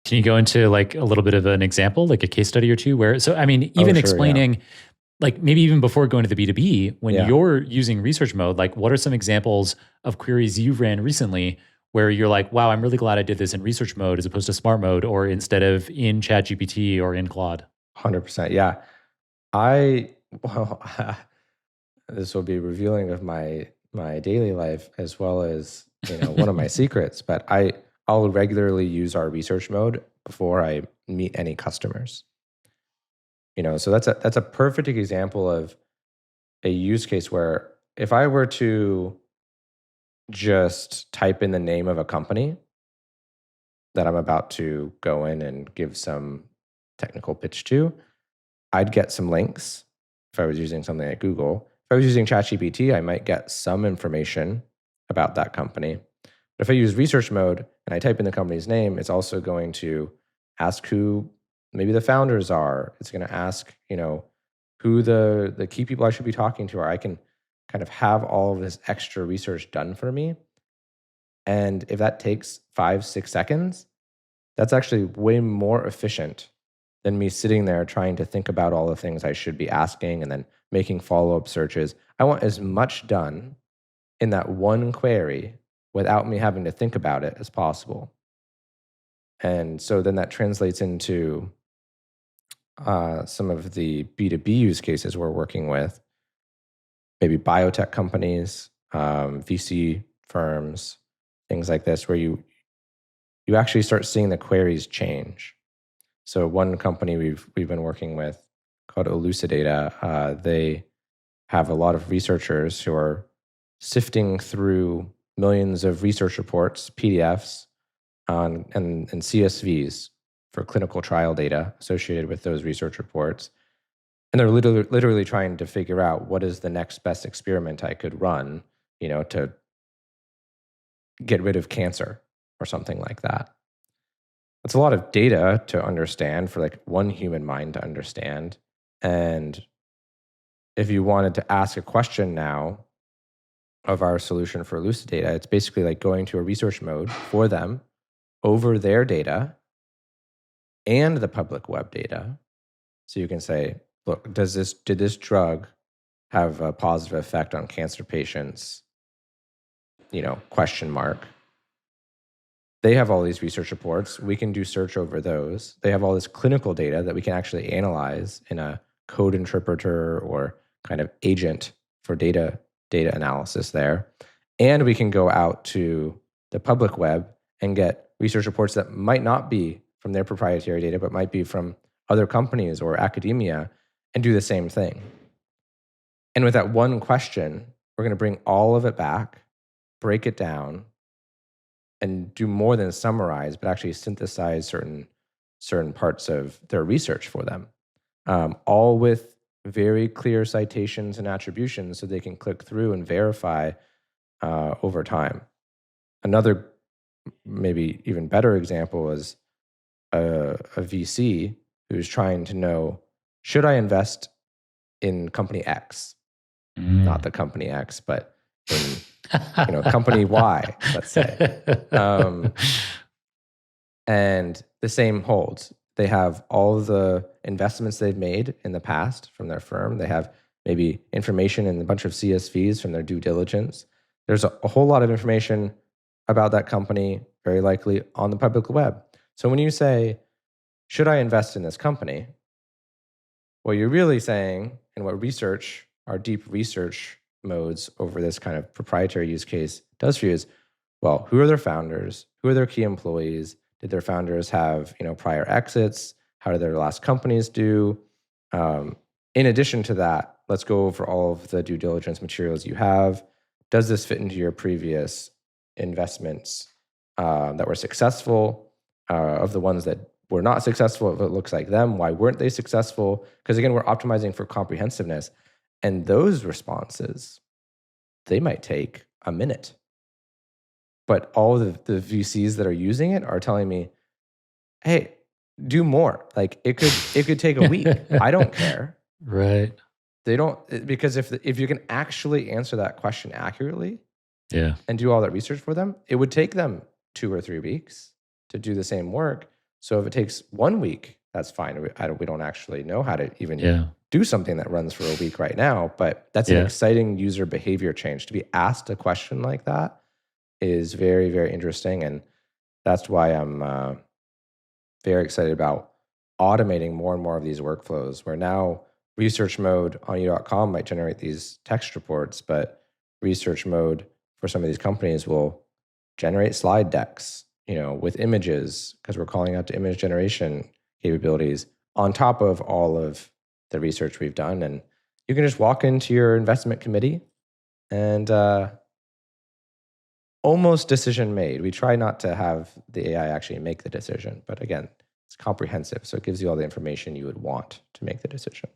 Can you go into like a little bit of an example, like a case study or two where, so I mean, Oh, even sure, yeah. explaining, like maybe even before going to the B2B, when Yeah. you're using research mode, like what are some examples of queries you've ran recently where you're like, wow, I'm really glad I did this in research mode as opposed to smart mode or instead of in ChatGPT or in Claude? 100%. Yeah. Well, this will be revealing of my daily life as well as, one of my secrets, but I'll regularly use our research mode before I meet any customers. So that's a perfect example of a use case where if I were to just type in the name of a company that I'm about to go in and give some technical pitch to, I'd get some links if I was using something like Google. If I was using ChatGPT, I might get some information about that company. But if I use research mode and I type in the company's name, it's also going to ask who maybe the founders are. It's going to ask, who the key people I should be talking to are. I can kind of have all of this extra research done for me. And if that takes 5-6 seconds, that's actually way more efficient than me sitting there trying to think about all the things I should be asking and then making follow-up searches. I want as much done in that one query without me having to think about it as possible. And so then that translates into some of the B2B use cases we're working with, maybe biotech companies, VC firms, things like this, where you actually start seeing the queries change. So one company we've been working with called Elucidata, they have a lot of researchers who are sifting through millions of research reports, PDFs, and CSVs for clinical trial data associated with those research reports. And they're literally trying to figure out what is the next best experiment I could run, to get rid of cancer or something like that. It's a lot of data to understand for like one human mind to understand. And if you wanted to ask a question now of our solution for Elucidata, it's basically like going to a research mode for them over their data and the public web data. So you can say, look, did this drug have a positive effect on cancer patients? Question mark. They have all these research reports. We can do search over those. They have all this clinical data that we can actually analyze in a code interpreter or kind of agent for data analysis there. And we can go out to the public web and get research reports that might not be from their proprietary data, but might be from other companies or academia and do the same thing. And with that one question, we're going to bring all of it back, break it down, and do more than summarize, but actually synthesize certain parts of their research for them, all with very clear citations and attributions so they can click through and verify over time. Another maybe even better example is a VC who's trying to know, should I invest in company X? Not the company X, but in company Y, let's say. And the same holds. They have all the investments they've made in the past from their firm. They have maybe information in a bunch of CSVs from their due diligence. There's a whole lot of information about that company, very likely on the public web. So when you say, should I invest in this company? What you're really saying, and what our deep research modes over this kind of proprietary use case does for you is, well, who are their founders? Who are their key employees? Did their founders have prior exits? How did their last companies do? In addition to that, let's go over all of the due diligence materials you have. Does this fit into your previous investments that were successful? Of the ones that were not successful, if it looks like them, why weren't they successful? Because again, we're optimizing for comprehensiveness. And those responses, they might take a minute. But all the VCs that are using it are telling me, hey, do more. Like it could take a week. I don't care. Right. They don't, because if you can actually answer that question accurately, yeah, and do all that research for them, it would take them 2 or 3 weeks to do the same work. So if it takes 1 week, that's fine. We don't actually know how to even Yeah. do something that runs for a week right now, but that's an Yeah. exciting user behavior change. To be asked a question like that is very, very interesting. And that's why I'm very excited about automating more and more of these workflows, where now research mode on u.com might generate these text reports, but research mode for some of these companies will generate slide decks, with images, because we're calling out to image generation capabilities on top of all of the research we've done. And you can just walk into your investment committee and almost decision made. We try not to have the AI actually make the decision, but again, it's comprehensive. So it gives you all the information you would want to make the decision.